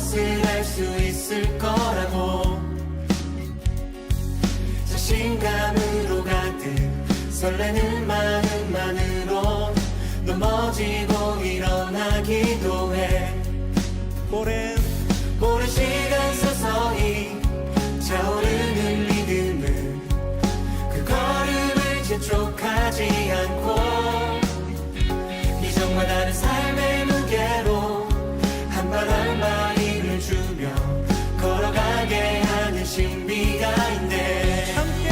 것을 알 수 있을 거라고 자신감으로 가득 설레는 마음만으로 넘어지고 일어나기도 해 오랜 시간 서서히 차오르는 리듬은 그 걸음을 재촉하지 않고 이전과 다른 삶의 무게로 한 발 한 발 힘을 주며 걸어가게 하는 신비가 있네 함께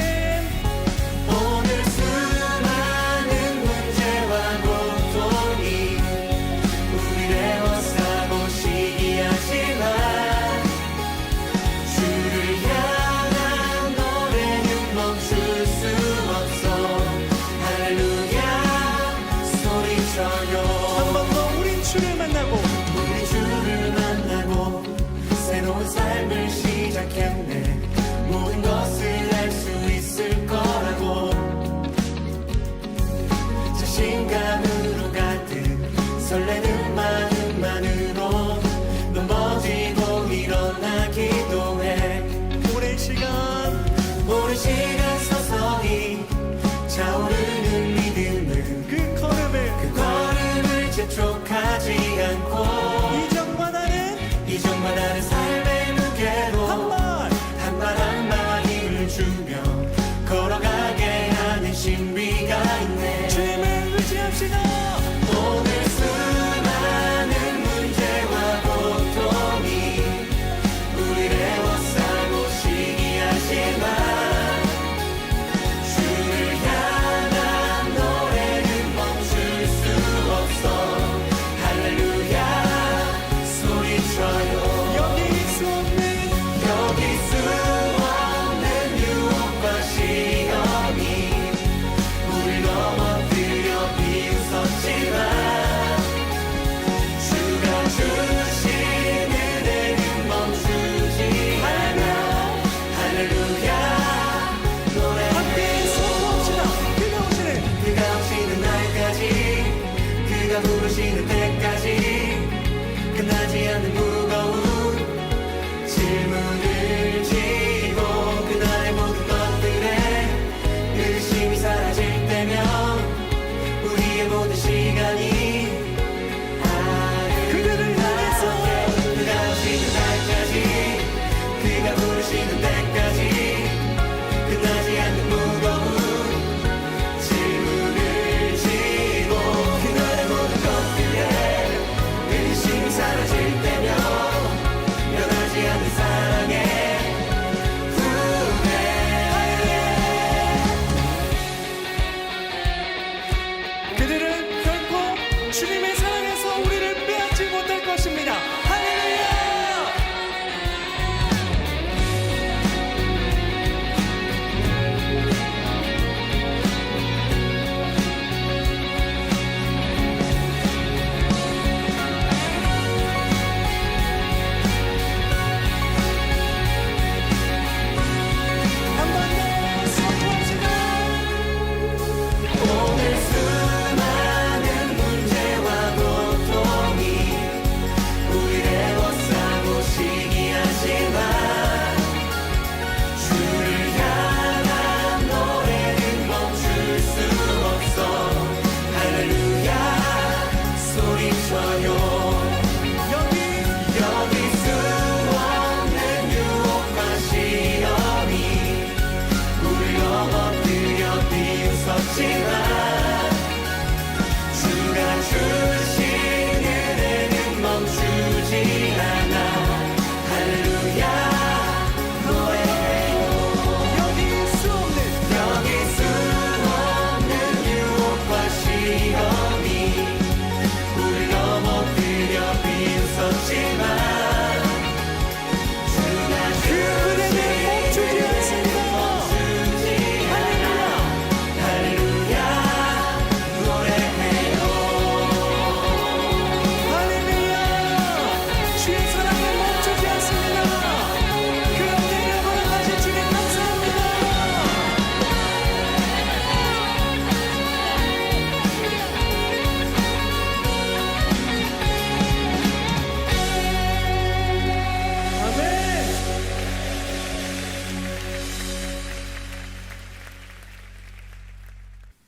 오늘 수많은 문제와 고통이 우리를 에워싸고 시기하지만 주를 향한 노래는 멈출 수 없어 할렐루야 소리쳐요 한 번 더 우린 주를 만나고 우리 주를 만나고 새로운 삶을 시작했네 모든 것을 알 수 있을 거라고 자신감으로 가득 설레는 마음만으로 넘어지고 일어나기도 해 오랜 시간 서서히 차오르는 리듬은 그 걸음을 재촉하지 않고 이전과 다른 삶의 무게로 한 발 한 발 힘을 주며 걸어가게 하는 신비가 있네 주님을 의지합시다 오늘 수많은 문제와 고통이 우리를 에워싸고 시기하지만 주를 향한 노래는 멈출 수 없어 할렐루야 소리쳐요 여기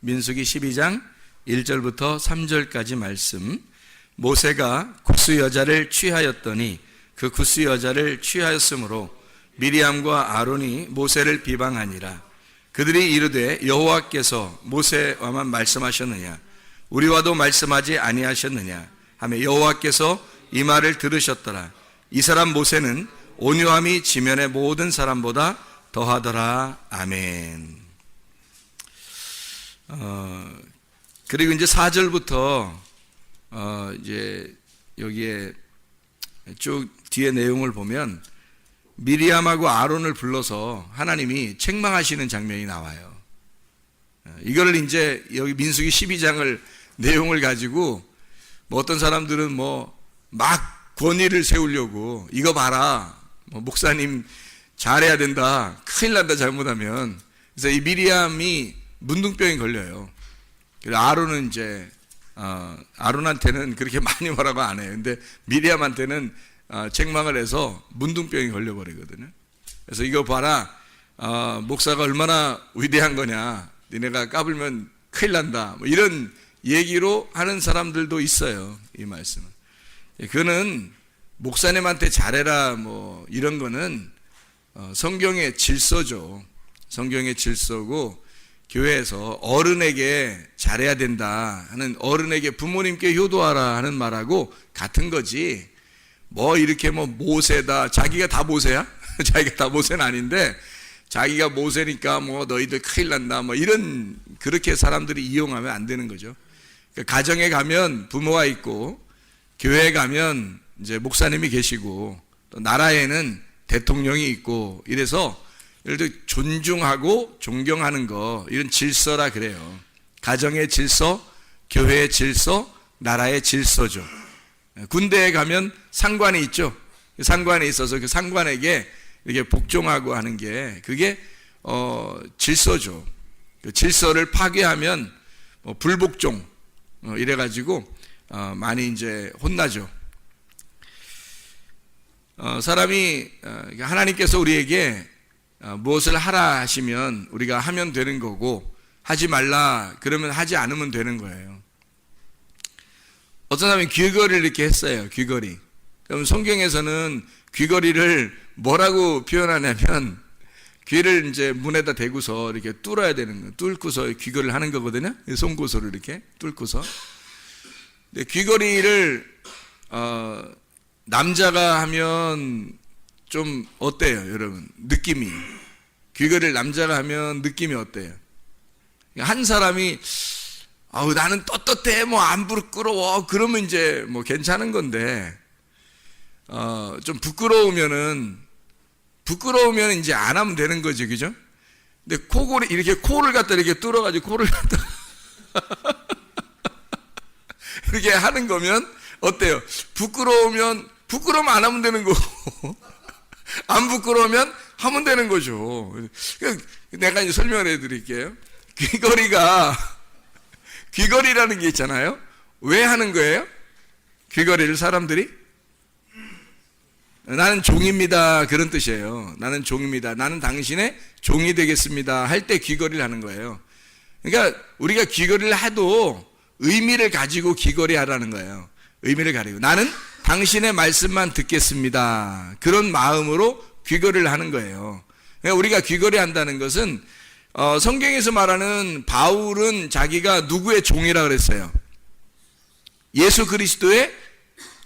민수기 12장 1절부터 3절까지 말씀. 모세가 굿수 여자를 취하였더니 그 굿수 여자를 취하였으므로 미리암과 아론이 모세를 비방하니라. 그들이 이르되 여호와께서 모세와만 말씀하셨느냐 우리와도 말씀하지 아니하셨느냐 하며 여호와께서 이 말을 들으셨더라. 이 사람 모세는 온유함이 지면의 모든 사람보다 더하더라. 아멘. 그리고 이제 4절부터 이제 여기에 쭉 뒤에 내용을 보면 미리암하고 아론을 불러서 하나님이 책망하시는 장면이 나와요. 이거를 이제 여기 민수기 12장을 내용을 가지고 뭐 어떤 사람들은 뭐 막 권위를 세우려고 이거 봐라 뭐 목사님 잘해야 된다 큰일 난다 잘못하면. 그래서 이 미리암이 문둥병이 걸려요. 그래서 아론은 이제 아론한테는 그렇게 많이 뭐라고 안 해요. 근데 미리암한테는 책망을 해서 문둥병이 걸려버리거든요. 그래서 이거 봐라 목사가 얼마나 위대한 거냐 니네가 까불면 큰일 난다 뭐 이런 얘기로 하는 사람들도 있어요. 이 말씀은 그거는 목사님한테 잘해라 뭐 이런 거는 성경의 질서죠. 성경의 질서고 교회에서 어른에게 잘해야 된다 하는, 어른에게 부모님께 효도하라 하는 말하고 같은 거지. 뭐 이렇게 뭐 모세다, 자기가 다 모세야? 자기가 다 모세는 아닌데 자기가 모세니까 뭐 너희들 큰일 난다 뭐 이런, 그렇게 사람들이 이용하면 안 되는 거죠. 그러니까 가정에 가면 부모가 있고 교회에 가면 이제 목사님이 계시고 또 나라에는 대통령이 있고 이래서 예를 들어 존중하고 존경하는 거, 이런 질서라 그래요. 가정의 질서, 교회의 질서, 나라의 질서죠. 군대에 가면 상관이 있죠. 상관이 있어서 그 상관에게 이렇게 복종하고 하는 게 그게 질서죠. 그 질서를 파괴하면 불복종 이래가지고 많이 이제 혼나죠. 사람이 하나님께서 우리에게 무엇을 하라 하시면 우리가 하면 되는 거고, 하지 말라 그러면 하지 않으면 되는 거예요. 어떤 사람이 귀걸이를 이렇게 했어요. 귀걸이. 그럼 성경에서는 귀걸이를 뭐라고 표현하냐면 귀를 이제 문에다 대고서 이렇게 뚫어야 되는 거예요. 뚫고서 귀걸이를 하는 거거든요. 송곳으로 이렇게 뚫고서. 근데 귀걸이를 남자가 하면 좀 어때요, 여러분? 느낌이. 귀걸이를 남자가 하면 느낌이 어때요? 한 사람이 나는 떳떳해, 뭐 안 부끄러워, 그러면 이제 뭐 괜찮은 건데, 좀 부끄러우면 이제 안 하면 되는 거죠, 그죠? 근데 코골이, 이렇게 코를 갖다 이렇게 뚫어가지고 코를 갖다 이렇게 하는 거면 어때요? 부끄러우면 안 하면 되는 거고, 안 부끄러우면 하면 되는 거죠. 내가 이제 설명을 해드릴게요. 귀걸이라는 게 있잖아요. 왜 하는 거예요? 귀걸이를 사람들이? 나는 종입니다, 그런 뜻이에요. 나는 종입니다. 나는 당신의 종이 되겠습니다 할 때 귀걸이를 하는 거예요. 그러니까 우리가 귀걸이를 해도 의미를 가지고 귀걸이 하라는 거예요. 의미를 가지고 나는 당신의 말씀만 듣겠습니다, 그런 마음으로 귀걸이를 하는 거예요. 그러니까 우리가 귀걸이 한다는 것은 성경에서 말하는 바울은 자기가 누구의 종이라 그랬어요? 예수 그리스도의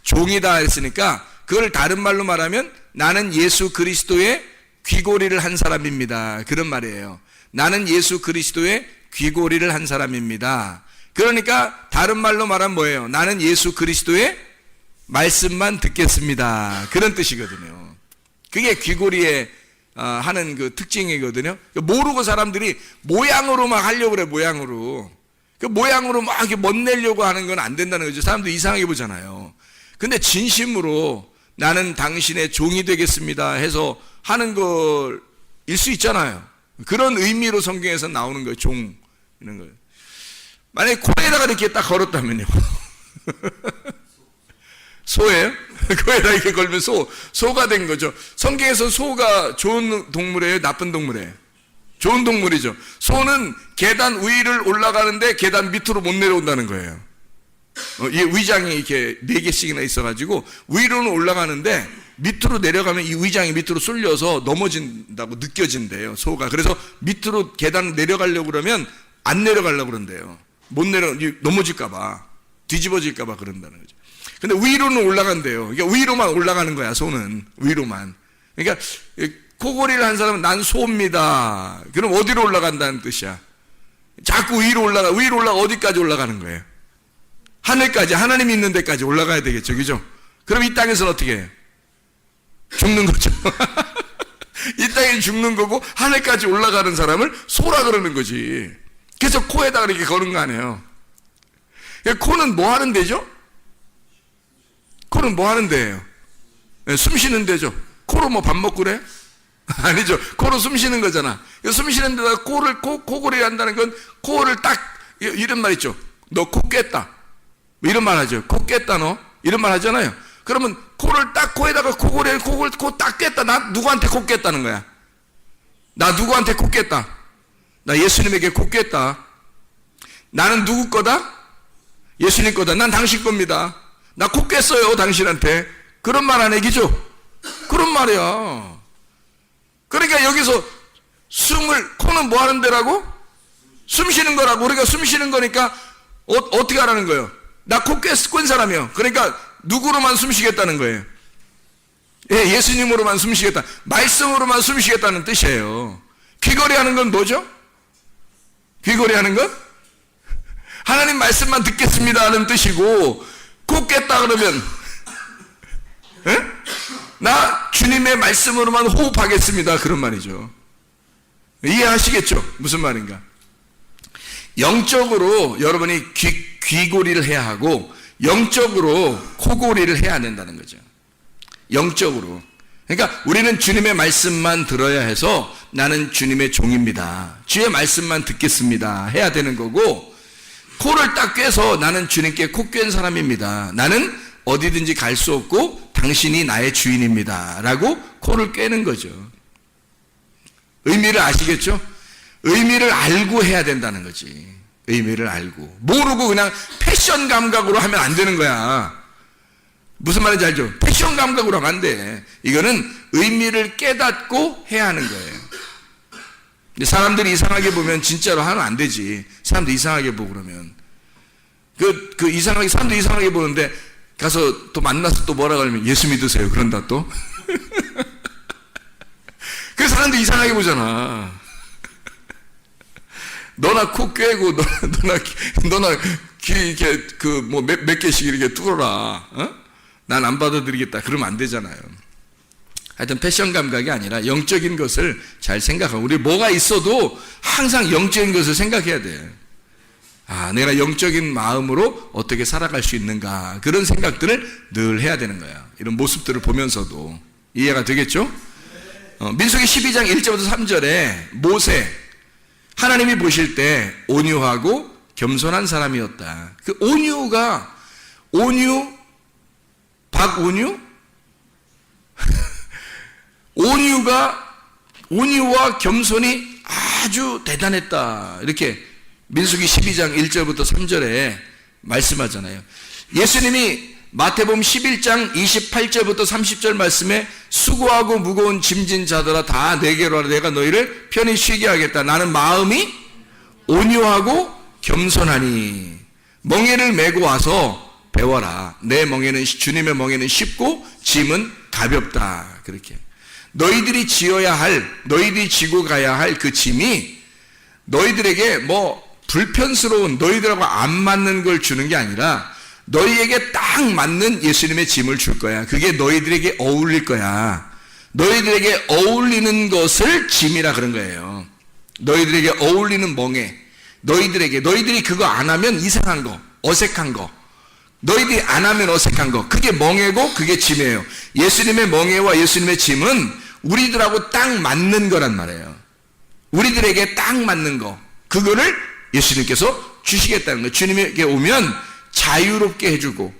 종이다 했으니까 그걸 다른 말로 말하면 나는 예수 그리스도의 귀걸이를 한 사람입니다, 그런 말이에요. 나는 예수 그리스도의 귀걸이를 한 사람입니다. 그러니까 다른 말로 말하면 뭐예요? 나는 예수 그리스도의 말씀만 듣겠습니다, 그런 뜻이거든요. 그게 귀걸이의 하는 그 특징이거든요. 모르고 사람들이 모양으로 막 하려고 그래. 모양으로 막 이렇게 멋내려고 하는 건 안 된다는 거죠. 사람들 이상하게 보잖아요. 근데 진심으로 나는 당신의 종이 되겠습니다 해서 하는 걸일 수 있잖아요. 그런 의미로 성경에서 나오는 거예요. 종, 이런 거예요. 만약에 코에다가 이렇게 딱 걸었다면요. 소예요? 코에다 이렇게 걸면 소가 된 거죠. 성경에서 소가 좋은 동물이에요, 나쁜 동물이에요? 좋은 동물이죠. 소는 계단 위를 올라가는데 계단 밑으로 못 내려온다는 거예요. 이 위장이 이렇게 4개씩이나 있어가지고 위로는 올라가는데 밑으로 내려가면 이 위장이 밑으로 쏠려서 넘어진다고 느껴진대요, 소가. 그래서 밑으로 계단 내려가려고 그러면 안 내려가려고 그런대요. 못 넘어질까봐, 뒤집어질까봐 그런다는 거죠. 근데 위로는 올라간대요. 그러니까 위로만 올라가는 거야, 소는. 위로만. 그러니까 코골이를 한 사람은 난 소입니다. 그럼 어디로 올라간다는 뜻이야? 자꾸 위로 올라가 어디까지 올라가는 거예요? 하늘까지, 하나님이 있는 데까지 올라가야 되겠죠, 그죠? 그럼 이 땅에서는 어떻게 해요? 죽는 거죠. 이 땅에 죽는 거고 하늘까지 올라가는 사람을 소라 그러는 거지. 그래서 코에다 이렇게 거는 거 아니에요. 코는 뭐 하는 데죠? 코는 뭐 하는 데예요? 숨 쉬는 데죠. 코로 뭐 밥 먹고 그래? 아니죠. 코로 숨 쉬는 거잖아. 숨 쉬는 데다가 코골이 한다는 건 코를 딱, 이런 말 있죠. 너 코 깼다. 이런 말 하죠. 코 깼다 너. 이런 말 하잖아요. 그러면 코를 딱 코에다가 코 딱 깼다. 나 누구한테 코 깼다는 거야? 나 누구한테 코 깼다? 나 예수님에게 코 깼다. 나는 누구 거다? 예수님 거다. 난 당신 겁니다. 나 코 깼어요, 당신한테. 그런 말 안 얘기죠? 그런 말이야. 그러니까 여기서 코는 뭐 하는 데라고? 숨 쉬는 거라고. 우리가 숨 쉬는 거니까 어떻게 하라는 거예요? 나 코 깬 사람이요. 그러니까 누구로만 숨 쉬겠다는 거예요? 예, 예수님으로만 숨 쉬겠다. 말씀으로만 숨 쉬겠다는 뜻이에요. 귀걸이 하는 건 뭐죠? 귀걸이 하는 건? 하나님 말씀만 듣겠습니다 하는 뜻이고, 코 깼다 그러면, 예? 나 주님의 말씀으로만 호흡하겠습니다. 그런 말이죠. 이해하시겠죠? 무슨 말인가? 영적으로 여러분이 귀고리를 해야 하고, 영적으로 코골이를 해야 된다는 거죠. 영적으로. 그러니까 우리는 주님의 말씀만 들어야 해서 나는 주님의 종입니다. 주의 말씀만 듣겠습니다. 해야 되는 거고, 코를 딱 꿰서 나는 주님께 코 꿰는 사람입니다. 나는 어디든지 갈 수 없고 당신이 나의 주인입니다. 라고 코를 꿰는 거죠. 의미를 아시겠죠? 의미를 알고 해야 된다는 거지. 의미를 알고. 모르고 그냥 패션 감각으로 하면 안 되는 거야. 무슨 말인지 알죠? 패션 감각으로 하면 안 돼. 이거는 의미를 깨닫고 해야 하는 거예요. 근데 사람들이 이상하게 보면 진짜로 하면 안 되지. 사람들 이상하게 보고 그러면. 사람들 이상하게 보는데 가서 또 만나서 또 뭐라 그러면 예수 믿으세요. 그런다 또. 그래서 사람들 이상하게 보잖아. 너나 코 꿰고, 너나 귀 이렇게 몇 개씩 이렇게 뚫어라. 어? 난 안 받아들이겠다. 그러면 안 되잖아요. 하여튼 패션 감각이 아니라 영적인 것을 잘 생각하고, 우리 뭐가 있어도 항상 영적인 것을 생각해야 돼. 아, 내가 영적인 마음으로 어떻게 살아갈 수 있는가. 그런 생각들을 늘 해야 되는 거야. 이런 모습들을 보면서도. 이해가 되겠죠? 민수기 12장 1절부터 3절에 모세, 하나님이 보실 때 온유하고 겸손한 사람이었다. 그 박온유? 온유와 겸손이 아주 대단했다. 이렇게 민수기 12장 1절부터 3절에 말씀하잖아요. 예수님이 마태복음 11장 28절부터 30절 말씀에 수고하고 무거운 짐진 자들아 다 내게로 하라. 내가 너희를 편히 쉬게 하겠다. 나는 마음이 온유하고 겸손하니 멍에를 메고 와서 배워라. 내 멍에는 주님의 멍에는 쉽고 짐은 가볍다. 그렇게 너희들이 지고 가야 할 그 짐이 너희들에게 불편스러운, 너희들하고 안 맞는 걸 주는 게 아니라 너희에게 딱 맞는 예수님의 짐을 줄 거야. 그게 너희들에게 어울릴 거야. 너희들에게 어울리는 것을 짐이라 그런 거예요. 너희들에게 어울리는 멍에, 너희들이 그거 안 하면 이상한 거, 어색한 거, 너희들이 안 하면 어색한 거, 그게 멍에고 그게 짐이에요. 예수님의 멍에와 예수님의 짐은 우리들하고 딱 맞는 거란 말이에요. 우리들에게 딱 맞는 거, 그거를 예수님께서 주시겠다는 거예요. 주님에게 오면 자유롭게 해주고,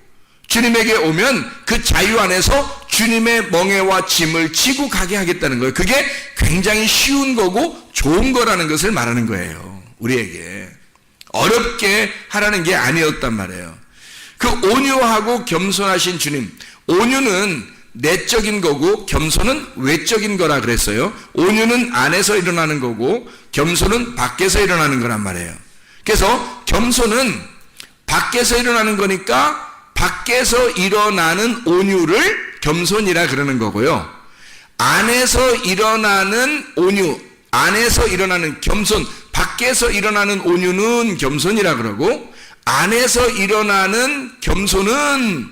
주님에게 오면 그 자유 안에서 주님의 멍에와 짐을 지고 가게 하겠다는 거예요. 그게 굉장히 쉬운 거고 좋은 거라는 것을 말하는 거예요. 우리에게 어렵게 하라는 게 아니었단 말이에요. 그 온유하고 겸손하신 주님, 온유는 내적인 거고 겸손은 외적인 거라 그랬어요. 온유는 안에서 일어나는 거고 겸손은 밖에서 일어나는 거란 말이에요. 그래서 겸손은 밖에서 일어나는 거니까 밖에서 일어나는 온유를 겸손이라 그러는 거고요. 안에서 일어나는 온유, 안에서 일어나는 겸손, 밖에서 일어나는 온유는 겸손이라 그러고 안에서 일어나는 겸손은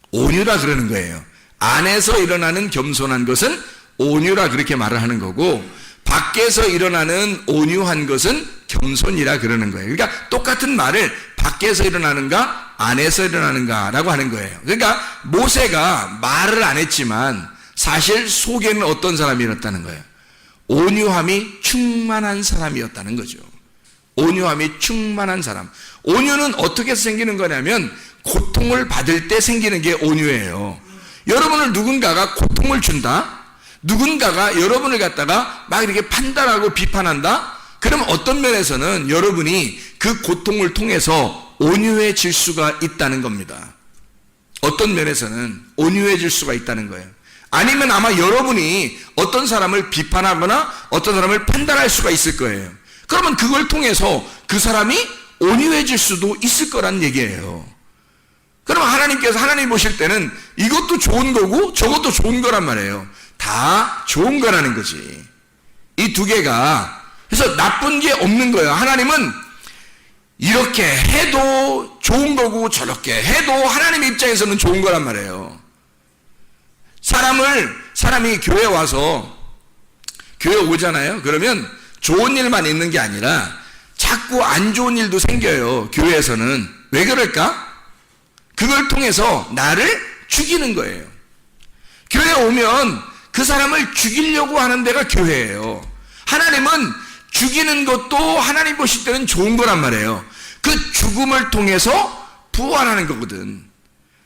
온유라 그러는 거예요. 안에서 일어나는 겸손한 것은 온유라 그렇게 말을 하는 거고 밖에서 일어나는 온유한 것은 겸손이라 그러는 거예요. 그러니까 똑같은 말을 밖에서 일어나는가 안에서 일어나는가라고 하는 거예요. 그러니까 모세가 말을 안 했지만 사실 속에는 어떤 사람이었다는 거예요. 온유함이 충만한 사람이었다는 거죠. 온유함이 충만한 사람. 온유는 어떻게 생기는 거냐면 고통을 받을 때 생기는 게 온유예요. 여러분을 누군가가 고통을 준다? 누군가가 여러분을 갖다가 막 이렇게 판단하고 비판한다? 그럼 어떤 면에서는 여러분이 그 고통을 통해서 온유해질 수가 있다는 겁니다. 어떤 면에서는 온유해질 수가 있다는 거예요. 아니면 아마 여러분이 어떤 사람을 비판하거나 어떤 사람을 판단할 수가 있을 거예요. 그러면 그걸 통해서 그 사람이 온유해질 수도 있을 거란 얘기예요. 그럼 하나님께서 하나님 보실 때는 이것도 좋은 거고 저것도 좋은 거란 말이에요. 다 좋은 거라는 거지. 이 두 개가 그래서 나쁜 게 없는 거예요. 하나님은 이렇게 해도 좋은 거고 저렇게 해도 하나님 입장에서는 좋은 거란 말이에요. 사람이 교회에 와서 교회 오잖아요. 그러면 좋은 일만 있는 게 아니라 자꾸 안 좋은 일도 생겨요. 교회에서는. 왜 그럴까? 그걸 통해서 나를 죽이는 거예요. 교회에 오면 그 사람을 죽이려고 하는 데가 교회예요. 하나님은 죽이는 것도 하나님 보실 때는 좋은 거란 말이에요. 그 죽음을 통해서 부활하는 거거든.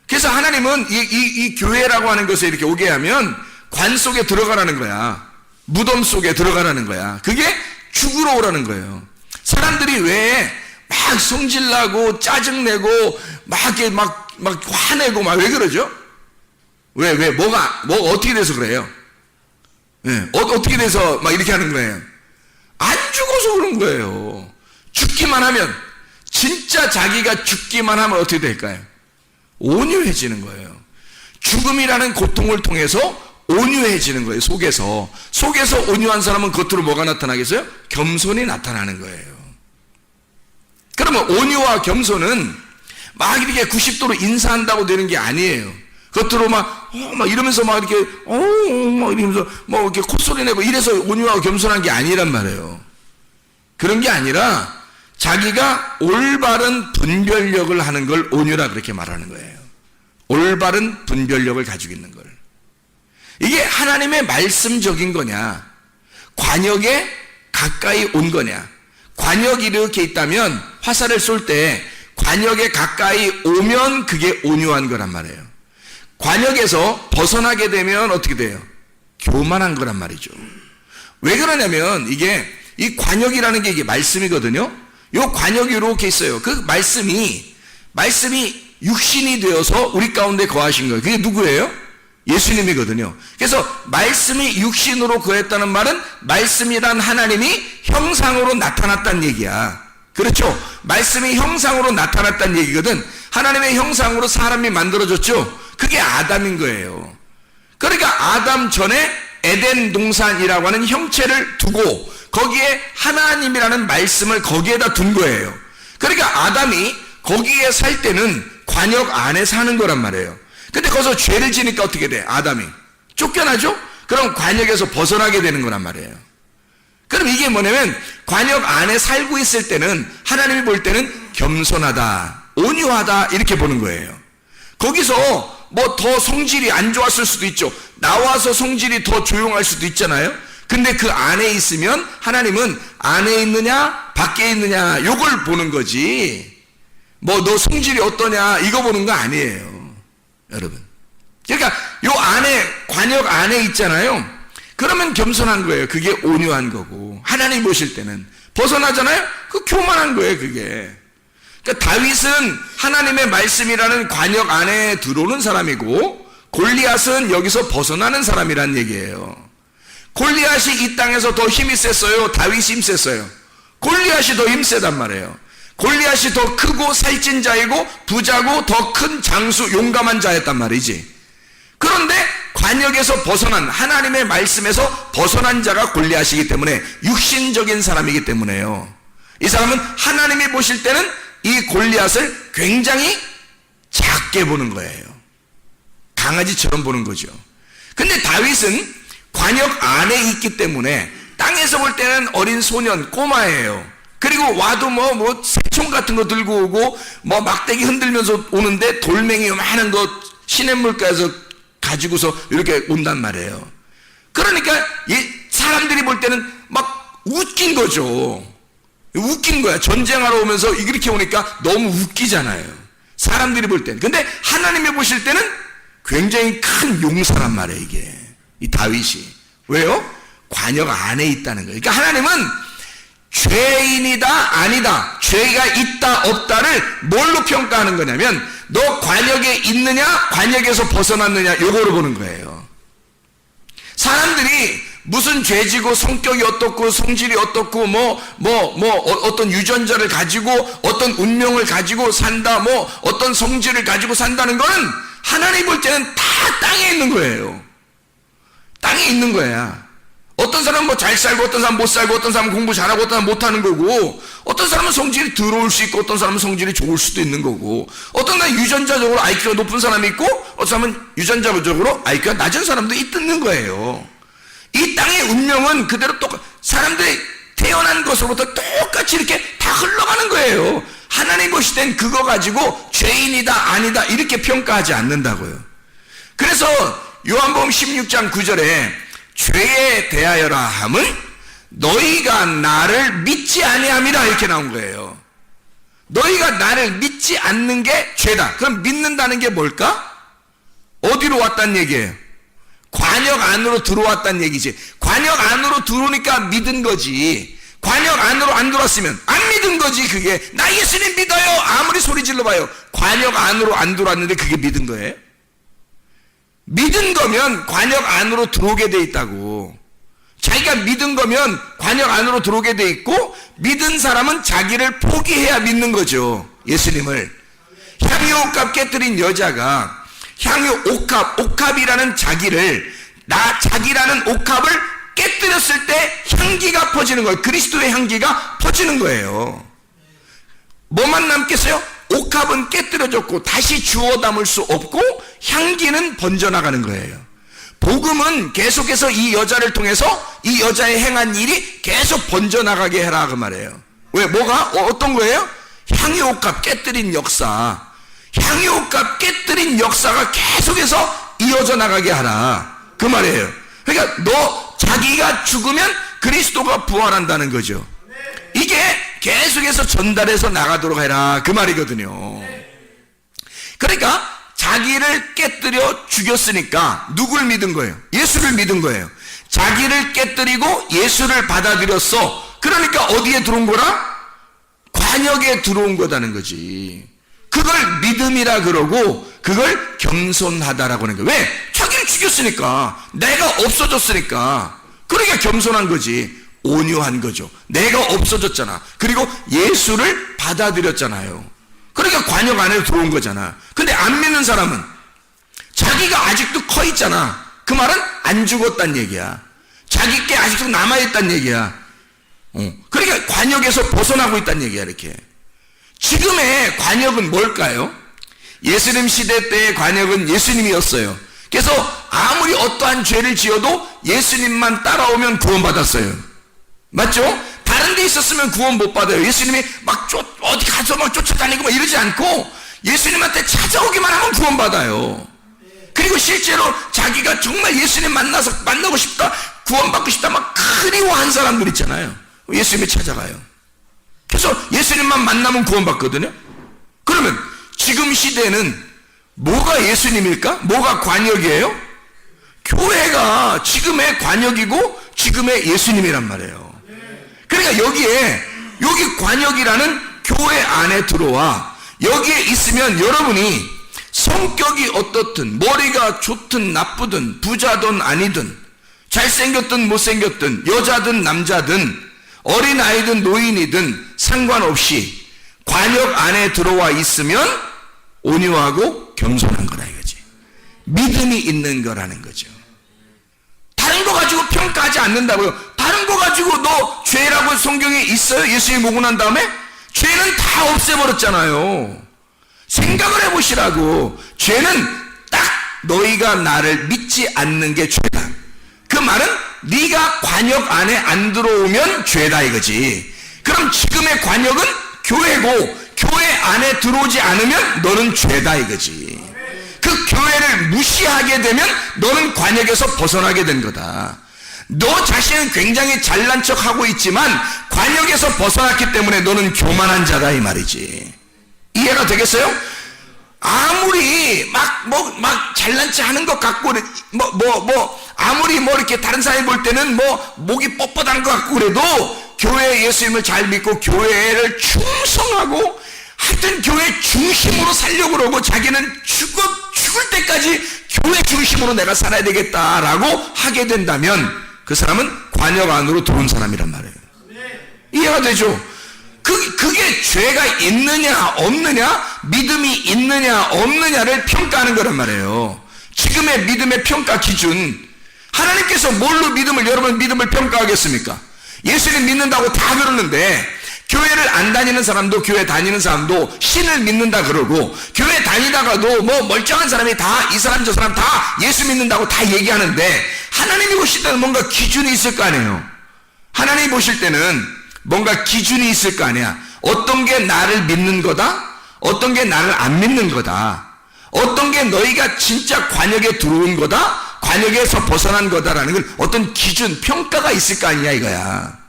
그래서 하나님은 이 교회라고 하는 것에 이렇게 오게 하면 관 속에 들어가라는 거야. 무덤 속에 들어가라는 거야. 그게 죽으러 오라는 거예요. 사람들이 왜 막 성질나고 짜증내고 막 이렇게 막 화내고 막 왜 그러죠? 뭐가 어떻게 돼서 그래요? 네, 어떻게 돼서 막 이렇게 하는 거예요? 안 죽어서 그런 거예요. 죽기만 하면, 진짜 자기가 죽기만 하면 어떻게 될까요? 온유해지는 거예요. 죽음이라는 고통을 통해서 온유해지는 거예요. 속에서 온유한 사람은 겉으로 뭐가 나타나겠어요? 겸손이 나타나는 거예요. 그러면 온유와 겸손은 막 이렇게 90도로 인사한다고 되는 게 아니에요. 겉으로 막 이러면서 막 이렇게 막 이러면서 뭐 이렇게 콧소리 내고 이래서 온유하고 겸손한 게 아니란 말이에요. 그런 게 아니라 자기가 올바른 분별력을 하는 걸 온유라 그렇게 말하는 거예요. 올바른 분별력을 가지고 있는 걸. 이게 하나님의 말씀적인 거냐, 관역에 가까이 온 거냐. 관역이 이렇게 있다면 화살을 쏠 때 관역에 가까이 오면 그게 온유한 거란 말이에요. 관역에서 벗어나게 되면 어떻게 돼요? 교만한 거란 말이죠. 왜 그러냐면 이 관역이라는 게 이게 말씀이거든요. 이 관역이 이렇게 있어요. 그 말씀이 육신이 되어서 우리 가운데 거하신 거예요. 그게 누구예요? 예수님이거든요. 그래서 말씀이 육신으로 거했다는 말은 말씀이란 하나님이 형상으로 나타났다는 얘기야. 그렇죠? 말씀이 형상으로 나타났다는 얘기거든. 하나님의 형상으로 사람이 만들어졌죠. 그게 아담인 거예요. 그러니까 아담 전에 에덴 동산이라고 하는 형체를 두고 거기에 하나님이라는 말씀을 거기에다 둔 거예요. 그러니까 아담이 거기에 살 때는 관역 안에 사는 거란 말이에요. 근데 거기서 죄를 지니까 어떻게 돼? 아담이 쫓겨나죠? 그럼 관역에서 벗어나게 되는 거란 말이에요. 그럼 이게 뭐냐면 관역 안에 살고 있을 때는 하나님이 볼 때는 겸손하다, 온유하다 이렇게 보는 거예요. 거기서 뭐 더 성질이 안 좋았을 수도 있죠. 나와서 성질이 더 조용할 수도 있잖아요. 근데 그 안에 있으면 하나님은 안에 있느냐 밖에 있느냐 요걸 보는 거지, 뭐 너 성질이 어떠냐 이거 보는 거 아니에요. 여러분, 그러니까 요 안에, 관역 안에 있잖아요. 그러면 겸손한 거예요. 그게 온유한 거고. 하나님 보실 때는 벗어나잖아요. 그 교만한 거예요, 그게. 그러니까 다윗은 하나님의 말씀이라는 관역 안에 들어오는 사람이고, 골리앗은 여기서 벗어나는 사람이란 얘기예요. 골리앗이 이 땅에서 더 힘이 셌어요? 다윗이 힘 셌어요? 골리앗이 더 힘 세단 말이에요. 골리앗이 더 크고 살찐 자이고 부자고 더 큰 장수, 용감한 자였단 말이지. 그런데 관역에서 벗어난, 하나님의 말씀에서 벗어난 자가 골리앗이기 때문에, 육신적인 사람이기 때문에요. 이 사람은 하나님이 보실 때는 이 골리앗을 굉장히 작게 보는 거예요. 강아지처럼 보는 거죠. 근데 다윗은 관역 안에 있기 때문에 땅에서 볼 때는 어린 소년, 꼬마예요. 그리고 와도 새총 같은 거 들고 오고, 막대기 흔들면서 오는데 돌멩이 많은 거 시냇물가에서 가지고서 이렇게 온단 말이에요. 그러니까 이 사람들이 볼 때는 막 웃긴 거죠. 웃긴 거야. 전쟁하러 오면서 이렇게 오니까 너무 웃기잖아요. 사람들이 볼 때는. 근데 하나님이 보실 때는 굉장히 큰 용사란 말이에요, 이게. 이 다윗이. 왜요? 관역 안에 있다는 거예요. 그러니까 하나님은 죄인이다 아니다, 죄가 있다 없다를 뭘로 평가하는 거냐면, 너 관역에 있느냐 관역에서 벗어났느냐, 요거로 보는 거예요. 사람들이 무슨 죄지고 성격이 어떻고 성질이 어떻고 어떤 유전자를 가지고 어떤 운명을 가지고 산다, 어떤 성질을 가지고 산다는 거는 하나님 볼 때는 다 땅에 있는 거예요. 땅에 있는 거야. 어떤 사람은 잘 살고 어떤 사람은 못 살고, 어떤 사람은 공부 잘하고 어떤 사람은 못하는 거고, 어떤 사람은 성질이 더러울 수 있고 어떤 사람은 성질이 좋을 수도 있는 거고, 어떤 사람은 유전자적으로 IQ가 높은 사람이 있고 어떤 사람은 유전자적으로 IQ가 낮은 사람도 있는 거예요. 이 땅의 운명은 그대로 사람들이 태어난 것으로부터 똑같이 이렇게 다 흘러가는 거예요. 하나님 보실 땐 그거 가지고 죄인이다 아니다 이렇게 평가하지 않는다고요. 그래서 요한복음 16장 9절에 죄에 대하여라 함은 너희가 나를 믿지 아니함이라, 이렇게 나온 거예요. 너희가 나를 믿지 않는 게 죄다. 그럼 믿는다는 게 뭘까? 어디로 왔단 얘기예요? 관역 안으로 들어왔단 얘기지. 관역 안으로 들어오니까 믿은 거지. 관역 안으로 안 들어왔으면 안 믿은 거지. 그게 나 예수님 믿어요 아무리 소리 질러봐요. 관역 안으로 안 들어왔는데 그게 믿은 거예요? 믿은 거면 관역 안으로 들어오게 돼 있다고. 자기가 믿은 거면 관역 안으로 들어오게 돼 있고, 믿은 사람은 자기를 포기해야 믿는 거죠. 예수님을. 향유 옥합 깨뜨린 여자가 향유 옥합이라는 자기라는 옥합을 깨뜨렸을 때 향기가 퍼지는 거예요. 그리스도의 향기가 퍼지는 거예요. 뭐만 남겠어요? 옥합은 깨뜨려졌고 다시 주워 담을 수 없고 향기는 번져나가는 거예요. 복음은 계속해서 이 여자를 통해서 이 여자의 행한 일이 계속 번져나가게 해라, 그 말이에요. 왜? 뭐가? 어떤 거예요? 향유옥합 깨뜨린 역사. 향유옥합 깨뜨린 역사가 계속해서 이어져 나가게 하라, 그 말이에요. 그러니까 자기가 죽으면 그리스도가 부활한다는 거죠. 이게 계속해서 전달해서 나가도록 해라, 그 말이거든요. 그러니까 자기를 깨뜨려 죽였으니까 누굴 믿은 거예요? 예수를 믿은 거예요. 자기를 깨뜨리고 예수를 받아들였어. 그러니까 어디에 들어온 거라? 관역에 들어온 거다는 거지. 그걸 믿음이라 그러고 그걸 겸손하다라고 하는 거예요. 왜? 자기를 죽였으니까, 내가 없어졌으니까. 그러니까 겸손한 거지. 온유한 거죠. 내가 없어졌잖아. 그리고 예수를 받아들였잖아요. 그러니까 관역 안에 들어온 거잖아. 근데 안 믿는 사람은 자기가 아직도 커 있잖아. 그 말은 안 죽었단 얘기야. 자기 게 아직도 남아있단 얘기야. 그러니까 관역에서 벗어나고 있단 얘기야, 이렇게. 지금의 관역은 뭘까요? 예수님 시대 때의 관역은 예수님이었어요. 그래서 아무리 어떠한 죄를 지어도 예수님만 따라오면 구원받았어요. 맞죠? 다른 데 있었으면 구원 못 받아요. 예수님이 어디 가서 쫓아다니고 이러지 않고 예수님한테 찾아오기만 하면 구원받아요. 그리고 실제로 자기가 정말 예수님 만나고 싶다, 구원받고 싶다 막 그리워한 사람들 있잖아요. 예수님이 찾아가요. 그래서 예수님만 만나면 구원받거든요. 그러면 지금 시대는 뭐가 예수님일까? 뭐가 관역이에요? 교회가 지금의 관역이고 지금의 예수님이란 말이에요. 그러니까 여기 관역이라는 교회 안에 들어와 여기에 있으면 여러분이 성격이 어떻든 머리가 좋든 나쁘든 부자든 아니든 잘생겼든 못생겼든 여자든 남자든 어린아이든 노인이든 상관없이 관역 안에 들어와 있으면 온유하고 겸손한 거라 이거지. 믿음이 있는 거라는 거죠. 다른 거 가지고 평가하지 않는다고요. 다른 거 가지고 너 죄라고 성경에 있어요? 예수님이 오고 난 다음에? 죄는 다 없애버렸잖아요. 생각을 해보시라고. 죄는 딱 너희가 나를 믿지 않는 게 죄다. 그 말은 네가 관역 안에 안 들어오면 죄다 이거지. 그럼 지금의 관역은 교회고 교회 안에 들어오지 않으면 너는 죄다 이거지. 그 교회를 무시하게 되면 너는 관역에서 벗어나게 된 거다. 너 자신은 굉장히 잘난 척하고 있지만 관역에서 벗어났기 때문에 너는 교만한 자다 이 말이지. 이해가 되겠어요? 아무리 막 잘난 척 하는 것 같고 아무리 이렇게 다른 사람이 볼 때는 목이 뻣뻣한 것 같고 그래도 교회 예수님을 잘 믿고 교회를 충성하고 하여튼 교회 중심으로 살려고 그러고 자기는 죽을 때까지 교회 중심으로 내가 살아야 되겠다라고 하게 된다면 그 사람은 관역 안으로 들어온 사람이란 말이에요. 이해가 되죠? 그게 죄가 있느냐 없느냐, 믿음이 있느냐 없느냐를 평가하는 거란 말이에요. 지금의 믿음의 평가 기준, 하나님께서 뭘로 여러분 믿음을 평가하겠습니까? 예수님 믿는다고 다 그러는데 교회를 안 다니는 사람도 교회 다니는 사람도 신을 믿는다 그러고 교회 다니다가도 멀쩡한 사람이 다 이 사람 저 사람 다 예수 믿는다고 다 얘기하는데 하나님이 보실 때는 뭔가 기준이 있을 거 아니에요. 하나님이 보실 때는 뭔가 기준이 있을 거 아니야. 어떤 게 나를 믿는 거다, 어떤 게 나를 안 믿는 거다, 어떤 게 너희가 진짜 관역에 들어온 거다, 관역에서 벗어난 거다라는 걸 어떤 기준, 평가가 있을 거 아니냐 이거야.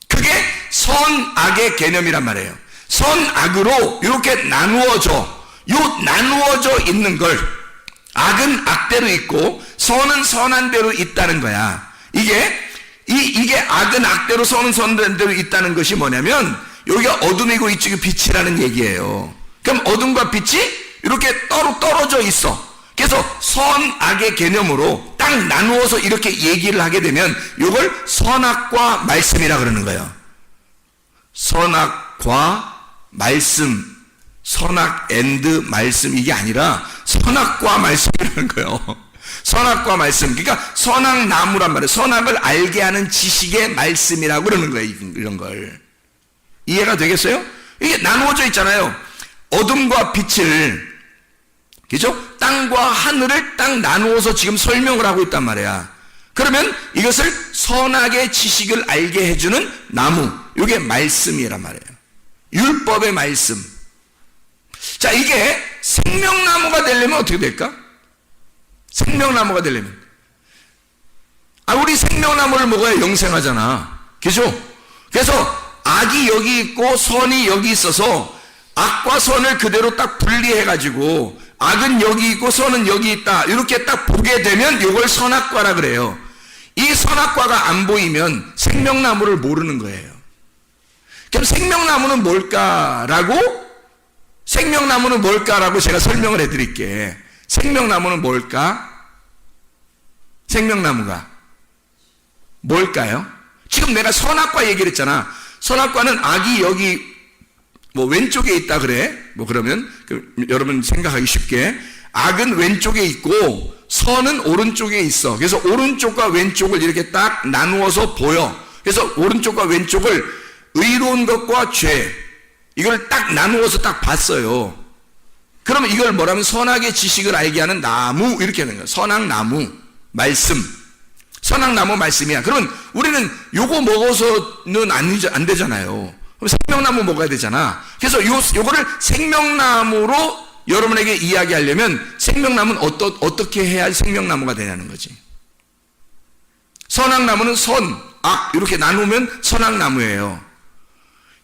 그게 선악의 개념이란 말이에요. 선악으로 이렇게 나누어져 있는 걸 악은 악대로 있고 선은 선한 대로 있다는 거야. 이게 악은 악대로 선은 선대로 있다는 것이 뭐냐면 여기가 어둠이고 이쪽이 빛이라는 얘기예요. 그럼 어둠과 빛이 이렇게 떨어져 있어. 그래서 선악의 개념으로 딱 나누어서 이렇게 얘기를 하게 되면 이걸 선악과 말씀이라 그러는 거예요. 선악과 말씀, 선악 앤드 말씀, 이게 아니라 선악과 말씀이라는 거예요. 선악과 말씀, 그러니까 선악나무란 말이에요. 선악을 알게 하는 지식의 말씀이라고 그러는 거예요. 이런 걸 이해가 되겠어요? 이게 나누어져 있잖아요. 어둠과 빛을, 그죠? 땅과 하늘을 딱 나누어서 지금 설명을 하고 있단 말이야. 그러면 이것을 선악의 지식을 알게 해주는 나무, 이게 말씀이란 말이에요. 율법의 말씀. 자, 이게 생명나무가 되려면 어떻게 될까? 생명나무가 되려면 우리 생명나무를 먹어야 영생하잖아. 그죠? 그래서 악이 여기 있고 선이 여기 있어서 악과 선을 그대로 딱 분리해가지고 악은 여기 있고 선은 여기 있다 이렇게 딱 보게 되면 이걸 선악과라 그래요. 이 선악과가 안 보이면 생명나무를 모르는 거예요. 그럼 생명나무는 뭘까라고 제가 설명을 해드릴게. 생명나무는 뭘까? 생명나무가 뭘까요? 지금 내가 선악과 얘기를 했잖아. 선악과는 악이 여기 왼쪽에 있다 그래. 그러면 여러분 생각하기 쉽게 악은 왼쪽에 있고 선은 오른쪽에 있어. 그래서 오른쪽과 왼쪽을 이렇게 딱 나누어서 보여. 그래서 오른쪽과 왼쪽을 의로운 것과 죄, 이걸 딱 나누어서 딱 봤어요. 그러면 이걸 뭐라면 선악의 지식을 알게 하는 나무, 이렇게 하는 거야. 선악나무 말씀, 선악나무 말씀이야. 그러면 우리는 요거 먹어서는 안 되잖아요. 그럼 생명나무 먹어야 되잖아. 그래서 요거를 생명나무로 여러분에게 이야기하려면 생명나무는 어떻게 해야 생명나무가 되냐는 거지. 선악나무는 선, 악 이렇게 나누면 선악나무예요.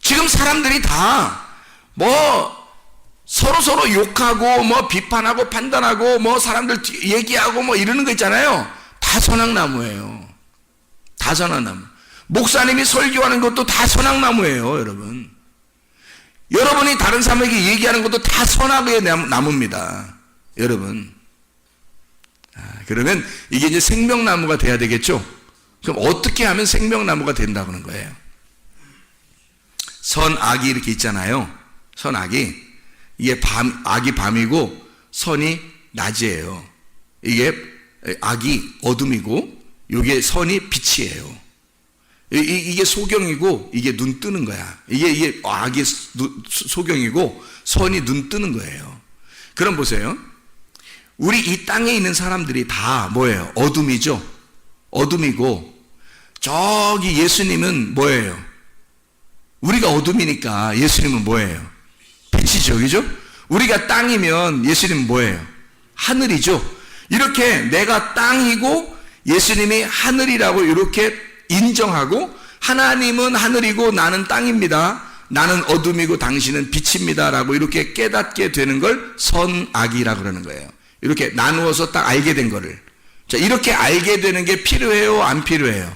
지금 사람들이 다 서로 욕하고 뭐 비판하고 판단하고 뭐 사람들 얘기하고 뭐 이러는 거 있잖아요. 다 선악나무예요. 다 선악나무. 목사님이 설교하는 것도 다 선악나무예요, 여러분. 여러분이 다른 사람에게 얘기하는 것도 다 선악의 나무입니다, 여러분. 그러면 이게 이제 생명나무가 돼야 되겠죠? 그럼 어떻게 하면 생명나무가 된다고 하는 거예요? 선악이 이렇게 있잖아요. 선악이. 이게 악이 밤이고 선이 낮이에요. 이게 악이 어둠이고 이게 선이 빛이에요. 이게 소경이고 이게 눈 뜨는 거야. 이게 악이 소경이고 선이 눈 뜨는 거예요. 그럼 보세요. 우리 이 땅에 있는 사람들이 다 뭐예요? 어둠이죠. 어둠이고 저기 예수님은 뭐예요? 우리가 어둠이니까 예수님은 뭐예요? 빛이죠, 그죠? 우리가 땅이면 예수님은 뭐예요? 하늘이죠. 이렇게 내가 땅이고 예수님이 하늘이라고 이렇게 인정하고 하나님은 하늘이고 나는 땅입니다. 나는 어둠이고 당신은 빛입니다. 라고 이렇게 깨닫게 되는 걸 선악이라고 그러는 거예요. 이렇게 나누어서 딱 알게 된 거를. 자, 이렇게 알게 되는 게 필요해요? 안 필요해요?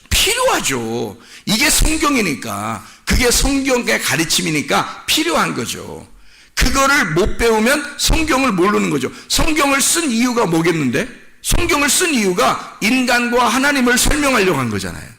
필요하죠. 이게 성경이니까, 그게 성경의 가르침이니까 필요한 거죠. 그거를 못 배우면 성경을 모르는 거죠. 성경을 쓴 이유가 뭐겠는데? 성경을 쓴 이유가 인간과 하나님을 설명하려고 한 거잖아요.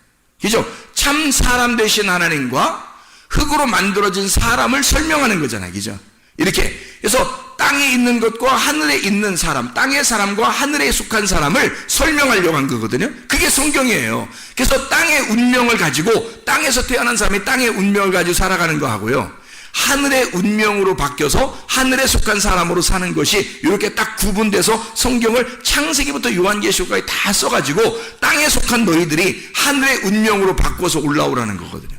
그죠? 참 사람 되신 하나님과 흙으로 만들어진 사람을 설명하는 거잖아요. 그죠? 이렇게. 그래서 땅에 있는 것과 하늘에 있는 사람, 땅의 사람과 하늘에 속한 사람을 설명하려고 한 거거든요. 그게 성경이에요. 그래서 땅의 운명을 가지고 땅에서 태어난 사람이 땅의 운명을 가지고 살아가는 거 하고요. 하늘의 운명으로 바뀌어서 하늘에 속한 사람으로 사는 것이 이렇게 딱 구분돼서 성경을 창세기부터 요한계시록까지 다 써가지고 땅에 속한 너희들이 하늘의 운명으로 바꿔서 올라오라는 거거든요.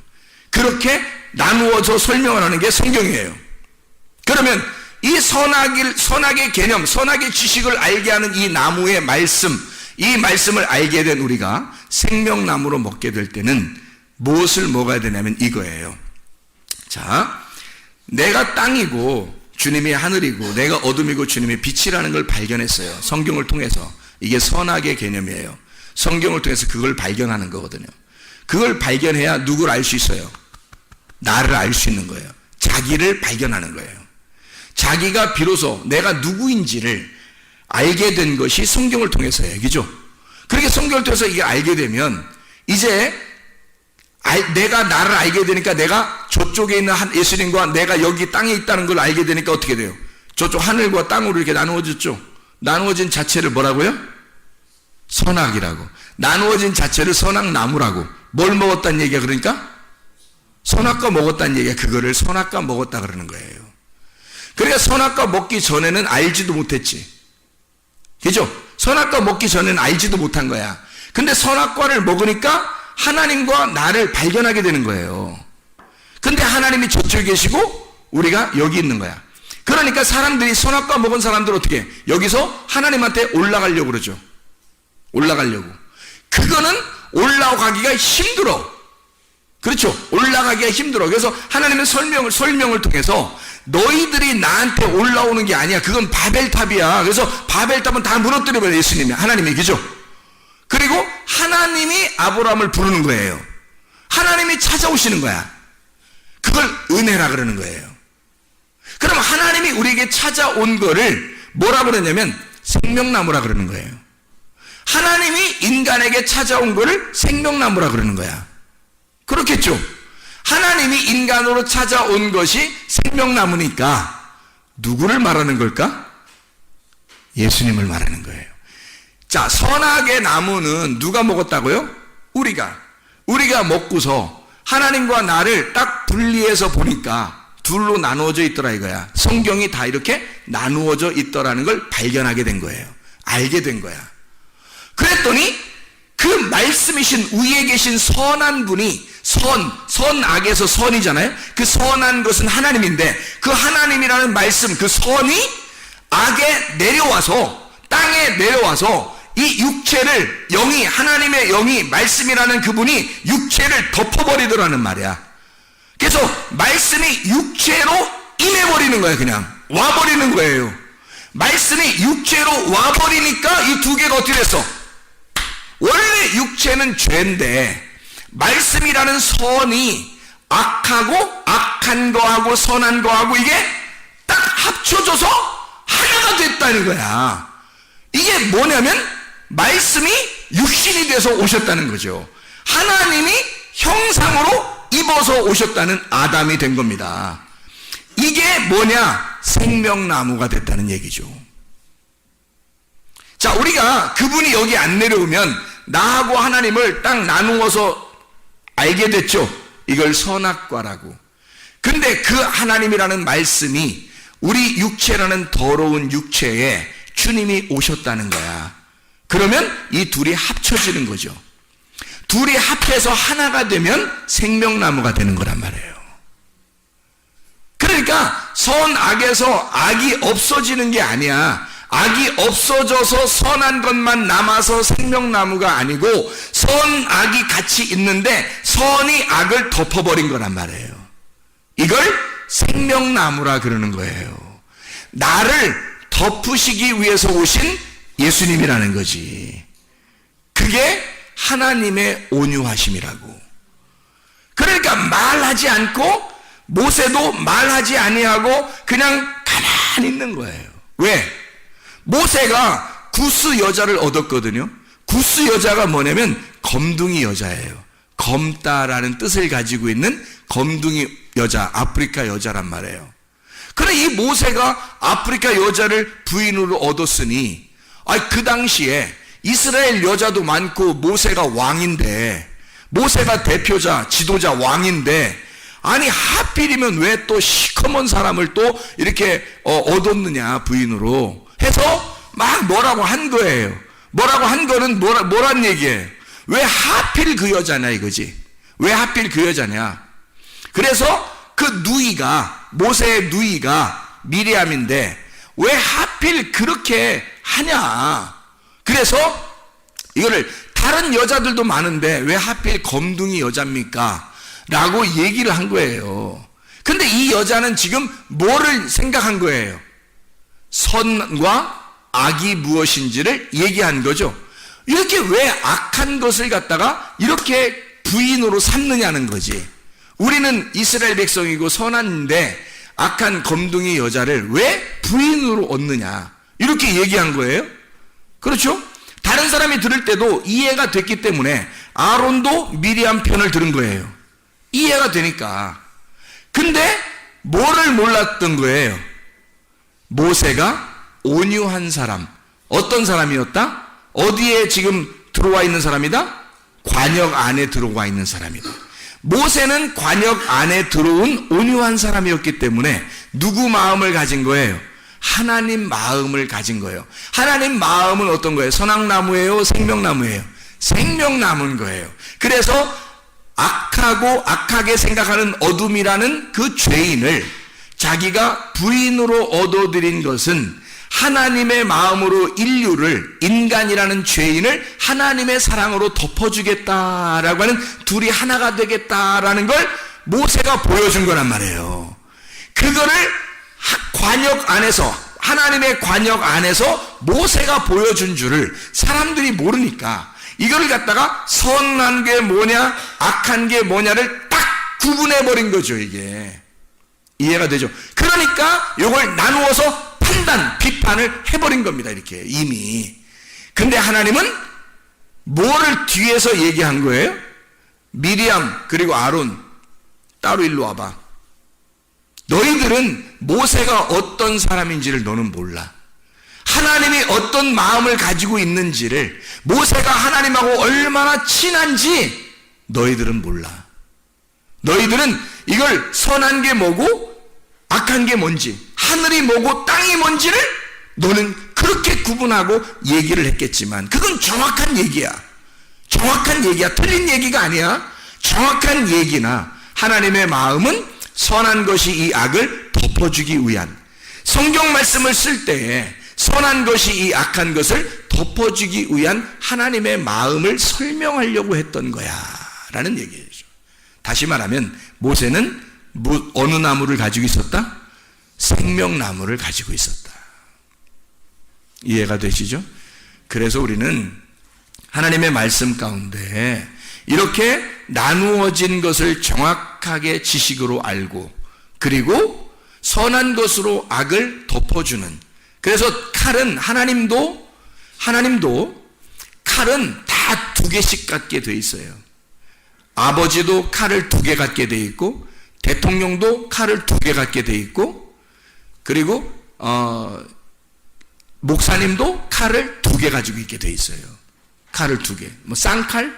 그렇게 나누어서 설명을 하는 게 성경이에요. 그러면 이 선악의 개념, 선악의 지식을 알게 하는 이 나무의 말씀, 이 말씀을 알게 된 우리가 생명나무로 먹게 될 때는 무엇을 먹어야 되냐면 이거예요. 자, 내가 땅이고 주님이 하늘이고 내가 어둠이고 주님이 빛이라는 걸 발견했어요. 성경을 통해서. 이게 선악의 개념이에요. 성경을 통해서 그걸 발견하는 거거든요. 그걸 발견해야 누구를 알 수 있어요? 나를 알 수 있는 거예요. 자기를 발견하는 거예요. 자기가 비로소 내가 누구인지를 알게 된 것이 성경을 통해서예요. 그죠? 그렇게 성경을 통해서 이게 알게 되면 이제 내가 나를 알게 되니까 내가 저쪽에 있는 예수님과 내가 여기 땅에 있다는 걸 알게 되니까 어떻게 돼요? 저쪽 하늘과 땅으로 이렇게 나누어졌죠? 나누어진 자체를 뭐라고요? 선악이라고. 나누어진 자체를 선악나무라고. 뭘 먹었다는 얘기야 그러니까? 선악과 먹었다는 얘기야. 그거를 선악과 먹었다 그러는 거예요. 그러니까 선악과 먹기 전에는 알지도 못했지. 그죠? 선악과 먹기 전에는 알지도 못한 거야. 근데 선악과를 먹으니까 하나님과 나를 발견하게 되는 거예요. 근데 하나님이 저쪽에 계시고 우리가 여기 있는 거야. 그러니까 사람들이 선악과 먹은 사람들 어떻게 해? 여기서 하나님한테 올라가려고 그러죠. 올라가려고. 그거는 올라가기가 힘들어. 그렇죠? 올라가기가 힘들어. 그래서 하나님은 설명을 통해서 너희들이 나한테 올라오는 게 아니야. 그건 바벨탑이야. 그래서 바벨탑은 다 무너뜨려버려요. 예수님이. 하나님이. 그죠? 그리고 하나님이 아브라함을 부르는 거예요. 하나님이 찾아오시는 거야. 그걸 은혜라 그러는 거예요. 그럼 하나님이 우리에게 찾아온 거를 뭐라 그러냐면 생명나무라 그러는 거예요. 하나님이 인간에게 찾아온 거를 생명나무라 그러는 거야. 그렇겠죠? 하나님이 인간으로 찾아온 것이 생명나무니까 누구를 말하는 걸까? 예수님을 말하는 거예요. 자, 선악의 나무는 누가 먹었다고요? 우리가 먹고서 하나님과 나를 딱 분리해서 보니까 둘로 나누어져 있더라 이거야. 성경이 다 이렇게 나누어져 있더라는 걸 발견하게 된 거예요. 알게 된 거야. 그랬더니 그 말씀이신 위에 계신 선한 분이 선악에서 선이잖아요. 그 선한 것은 하나님인데 그 하나님이라는 말씀, 그 선이 악에 내려와서 땅에 내려와서 이 육체를 영이 하나님의 영이 말씀이라는 그분이 육체를 덮어버리더라는 말이야. 그래서 말씀이 육체로 임해버리는 거예요. 그냥 와버리는 거예요. 말씀이 육체로 와버리니까 이 두 개가 어떻게 됐어? 원래 육체는 죄인데 말씀이라는 선이 악하고 악한 거하고 선한 거하고 이게 딱 합쳐져서 하나가 됐다는 거야. 이게 뭐냐면 말씀이 육신이 돼서 오셨다는 거죠. 하나님이 형상으로 입어서 오셨다는 아담이 된 겁니다. 이게 뭐냐? 생명나무가 됐다는 얘기죠. 자, 우리가 그분이 여기 안 내려오면 나하고 하나님을 딱 나누어서 알게 됐죠. 이걸 선악과라고. 근데 그 하나님이라는 말씀이 우리 육체라는 더러운 육체에 주님이 오셨다는 거야. 그러면 이 둘이 합쳐지는 거죠. 둘이 합해서 하나가 되면 생명나무가 되는 거란 말이에요. 그러니까 선악에서 악이 없어지는 게 아니야. 악이 없어져서 선한 것만 남아서 생명나무가 아니고 선악이 같이 있는데 선이 악을 덮어버린 거란 말이에요. 이걸 생명나무라 그러는 거예요. 나를 덮으시기 위해서 오신 예수님이라는 거지. 그게 하나님의 온유하심이라고. 그러니까 말하지 않고 모세도 말하지 아니하고 그냥 가만히 있는 거예요. 왜? 모세가 구스 여자를 얻었거든요. 구스 여자가 뭐냐면 검둥이 여자예요. 검다라는 뜻을 가지고 있는 검둥이 여자, 아프리카 여자란 말이에요. 그래 이 모세가 아프리카 여자를 부인으로 얻었으니 그 당시에 이스라엘 여자도 많고 모세가 왕인데, 모세가 대표자, 지도자, 왕인데 아니 하필이면 왜 또 시커먼 사람을 또 이렇게 얻었느냐 부인으로 해서 막 뭐라고 한 거예요. 뭐라고 한 거는 뭐란 얘기예요. 왜 하필 그 여자냐 이거지. 왜 하필 그 여자냐. 그래서 그 누이가, 모세의 누이가 미리암인데 왜 하필 그렇게 하냐. 그래서 이거를 다른 여자들도 많은데 왜 하필 검둥이 여자입니까? 라고 얘기를 한 거예요. 근데 이 여자는 지금 뭐를 생각한 거예요? 선과 악이 무엇인지를 얘기한 거죠. 이렇게 왜 악한 것을 갖다가 이렇게 부인으로 삼느냐는 거지. 우리는 이스라엘 백성이고 선한데 악한 검둥이 여자를 왜 부인으로 얻느냐 이렇게 얘기한 거예요. 그렇죠? 다른 사람이 들을 때도 이해가 됐기 때문에 아론도 미리암 편을 들은 거예요. 이해가 되니까. 근데 뭐를 몰랐던 거예요? 모세가 온유한 사람. 어떤 사람이었다? 어디에 지금 들어와 있는 사람이다? 관역 안에 들어와 있는 사람이다. 모세는 관역 안에 들어온 온유한 사람이었기 때문에 누구 마음을 가진 거예요? 하나님 마음을 가진 거예요. 하나님 마음은 어떤 거예요? 선악나무예요? 생명나무예요? 생명나무인 거예요. 그래서 악하고 악하게 생각하는 어둠이라는 그 죄인을 자기가 부인으로 얻어들인 것은 하나님의 마음으로 인류를, 인간이라는 죄인을 하나님의 사랑으로 덮어주겠다라고 하는, 둘이 하나가 되겠다라는 걸 모세가 보여준 거란 말이에요. 그거를 관역 안에서, 하나님의 관역 안에서 모세가 보여준 줄을 사람들이 모르니까 이걸 갖다가 선한 게 뭐냐 악한 게 뭐냐를 딱 구분해버린 거죠. 이게 이해가 되죠? 그러니까 이걸 나누어서 판단, 비판을 해버린 겁니다. 이렇게 이미. 근데 하나님은 뭐를 뒤에서 얘기한 거예요? 미리암 그리고 아론 따로 일로 와봐. 너희들은 모세가 어떤 사람인지를 너는 몰라. 하나님이 어떤 마음을 가지고 있는지를, 모세가 하나님하고 얼마나 친한지 너희들은 몰라. 너희들은 이걸 선한 게 뭐고 악한 게 뭔지, 하늘이 뭐고 땅이 뭔지를 너는 그렇게 구분하고 얘기를 했겠지만 그건 정확한 얘기야. 정확한 얘기야. 틀린 얘기가 아니야. 정확한 얘기나 하나님의 마음은 선한 것이 이 악을 덮어주기 위한, 성경 말씀을 쓸 때에 선한 것이 이 악한 것을 덮어주기 위한 하나님의 마음을 설명하려고 했던 거야 라는 얘기죠. 다시 말하면 모세는 어느 나무를 가지고 있었다? 생명나무를 가지고 있었다. 이해가 되시죠? 그래서 우리는 하나님의 말씀 가운데 이렇게 나누어진 것을 정확하게 지식으로 알고, 그리고 선한 것으로 악을 덮어주는, 그래서 칼은 하나님도 칼은 다 두 개씩 갖게 돼 있어요. 아버지도 칼을 2개 갖게 돼 있고, 대통령도 칼을 2개 갖게 돼 있고, 그리고 목사님도 칼을 2개 가지고 있게 돼 있어요. 칼을 2개. 쌍칼이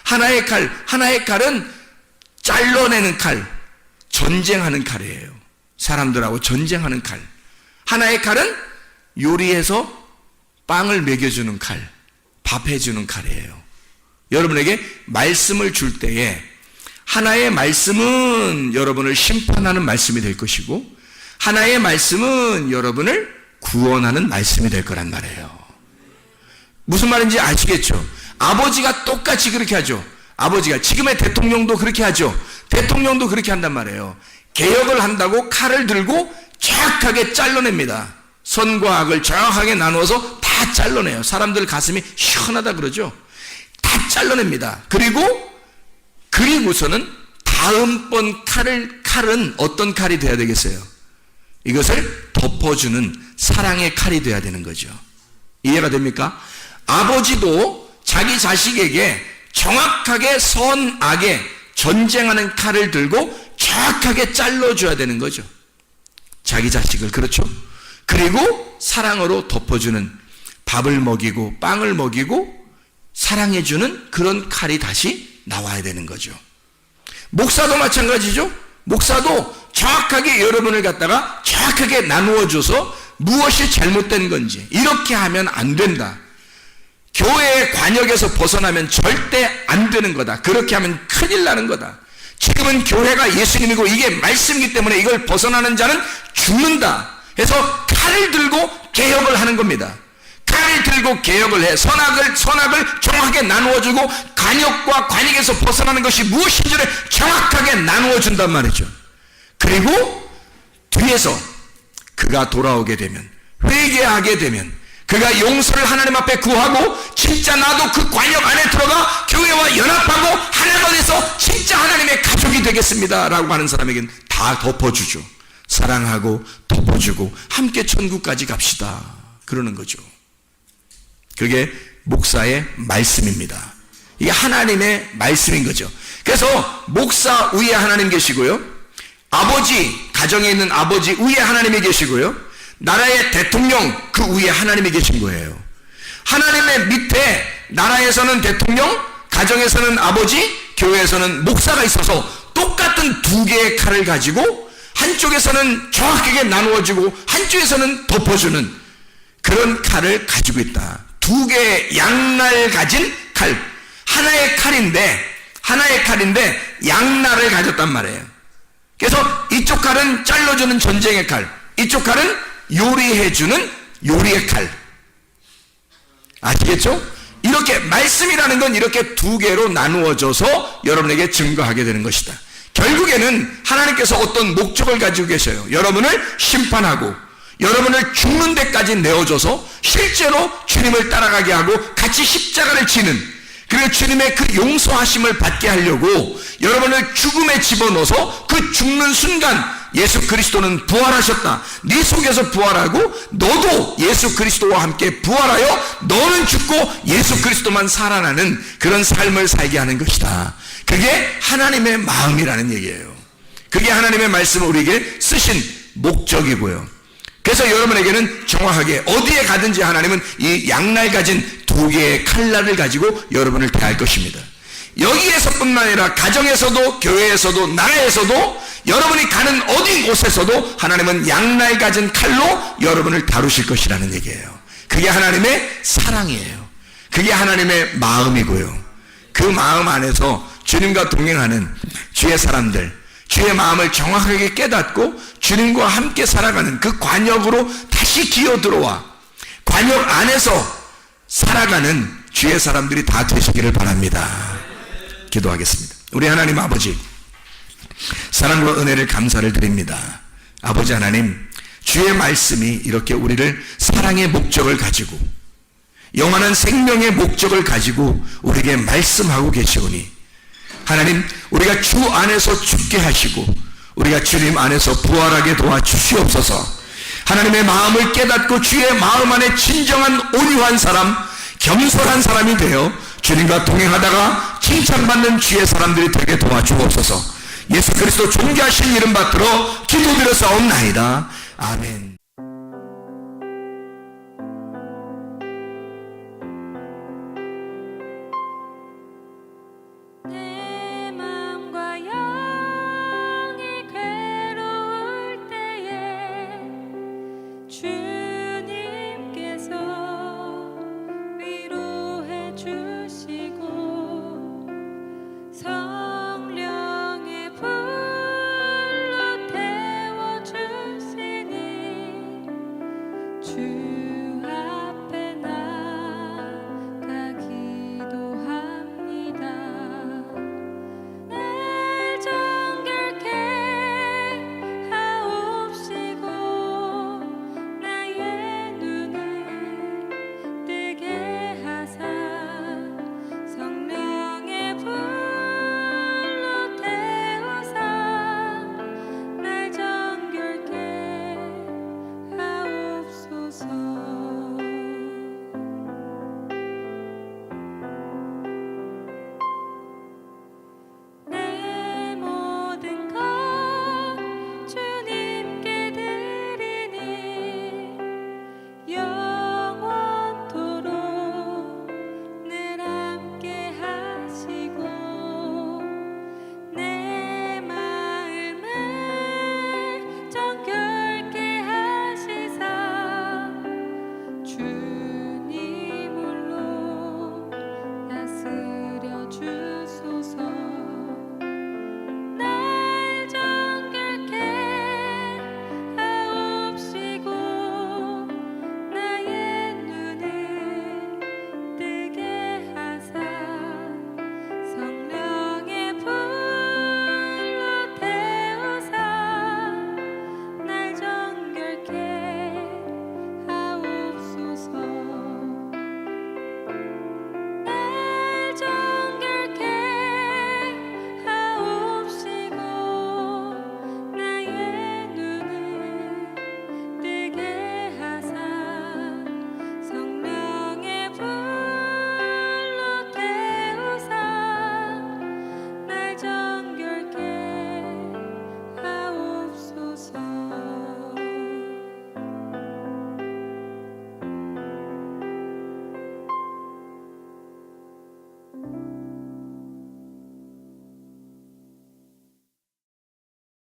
하나의 칼은 잘라내는 칼, 전쟁하는 칼이에요. 사람들하고 전쟁하는 칼. 하나의 칼은 요리해서 빵을 먹여주는 칼, 밥 해주는 칼이에요. 여러분에게 말씀을 줄 때에 하나의 말씀은 여러분을 심판하는 말씀이 될 것이고, 하나의 말씀은 여러분을 구원하는 말씀이 될 거란 말이에요. 무슨 말인지 아시겠죠? 아버지가 똑같이 그렇게 하죠. 아버지가, 지금의 대통령도 그렇게 하죠. 대통령도 그렇게 한단 말이에요. 개혁을 한다고 칼을 들고 정확하게 잘라냅니다. 선과 악을 정확하게 나누어서 다 잘라내요. 사람들 가슴이 시원하다 그러죠. 다 잘라냅니다. 그리고서는 다음번 칼은 어떤 칼이 돼야 되겠어요? 이것을 덮어주는 사랑의 칼이 돼야 되는 거죠. 이해가 됩니까? 아버지도 자기 자식에게 정확하게 선악에 전쟁하는 칼을 들고 정확하게 잘라줘야 되는 거죠. 자기 자식을. 그렇죠? 그리고 사랑으로 덮어주는, 밥을 먹이고 빵을 먹이고 사랑해주는 그런 칼이 다시 나와야 되는 거죠. 목사도 마찬가지죠. 목사도 정확하게 여러분을 갖다가 정확하게 나누어줘서 무엇이 잘못된 건지, 이렇게 하면 안 된다, 교회의 관역에서 벗어나면 절대 안 되는 거다, 그렇게 하면 큰일 나는 거다, 지금은 교회가 예수님이고 이게 말씀이기 때문에 이걸 벗어나는 자는 죽는다 해서 칼을 들고 개혁을 하는 겁니다. 칼을 들고 개혁을 해 선악을 정확하게 나누어주고, 관역과 관역에서 벗어나는 것이 무엇인지를 정확하게 나누어준단 말이죠. 그리고 뒤에서 그가 돌아오게 되면, 회개하게 되면, 그가 용서를 하나님 앞에 구하고 진짜 나도 그 관역 안에 들어가 교회와 연합하고 하나가 돼서 진짜 하나님의 가족이 되겠습니다 라고 하는 사람에게는 다 덮어주죠. 사랑하고 덮어주고 함께 천국까지 갑시다 그러는 거죠. 그게 목사의 말씀입니다. 이게 하나님의 말씀인 거죠. 그래서 목사 위에 하나님 계시고요, 아버지, 가정에 있는 아버지 위에 하나님이 계시고요, 나라의 대통령 그 위에 하나님이 계신 거예요. 하나님의 밑에 나라에서는 대통령, 가정에서는 아버지, 교회에서는 목사가 있어서 똑같은 2개의 칼을 가지고 한쪽에서는 정확하게 나누어주고 한쪽에서는 덮어주는 그런 칼을 가지고 있다. 2개의 양날 가진 칼. 하나의 칼인데 양날을 가졌단 말이에요. 그래서 이쪽 칼은 잘라주는 전쟁의 칼, 이쪽 칼은 요리해주는 요리의 칼. 아시겠죠? 이렇게 말씀이라는 건 이렇게 2개로 나누어져서 여러분에게 증거하게 되는 것이다. 결국에는 하나님께서 어떤 목적을 가지고 계셔요. 여러분을 심판하고 여러분을 죽는 데까지 내어줘서 실제로 주님을 따라가게 하고 같이 십자가를 지는, 그리고 주님의 그 용서하심을 받게 하려고 여러분을 죽음에 집어넣어서 그 죽는 순간 예수 그리스도는 부활하셨다, 네 속에서 부활하고 너도 예수 그리스도와 함께 부활하여 너는 죽고 예수 그리스도만 살아나는 그런 삶을 살게 하는 것이다. 그게 하나님의 마음이라는 얘기예요. 그게 하나님의 말씀을 우리에게 쓰신 목적이고요. 그래서 여러분에게는 정확하게 어디에 가든지 하나님은 이 양날 가진 2개의 칼날을 가지고 여러분을 대할 것입니다. 여기에서뿐만 아니라 가정에서도 교회에서도 나라에서도 여러분이 가는 어디 곳에서도 하나님은 양날 가진 칼로 여러분을 다루실 것이라는 얘기예요. 그게 하나님의 사랑이에요. 그게 하나님의 마음이고요. 그 마음 안에서 주님과 동행하는 주의 사람들, 주의 마음을 정확하게 깨닫고 주님과 함께 살아가는 그 관역으로 다시 기어 들어와 관역 안에서 살아가는 주의 사람들이 다 되시기를 바랍니다. 기도하겠습니다. 우리 하나님 아버지, 사랑과 은혜를 감사를 드립니다. 아버지 하나님, 주의 말씀이 이렇게 우리를 사랑의 목적을 가지고 영원한 생명의 목적을 가지고 우리에게 말씀하고 계시오니 하나님, 우리가 주 안에서 죽게 하시고 우리가 주님 안에서 부활하게 도와주시옵소서. 하나님의 마음을 깨닫고 주의 마음 안에 진정한 온유한 사람, 겸손한 사람이 되어 주님과 동행하다가 칭찬받는 주의 사람들이 되게 도와주옵소서. 예수 그리스도 존귀하신 이름 받들어 기도드려서 옵나이다. 아멘.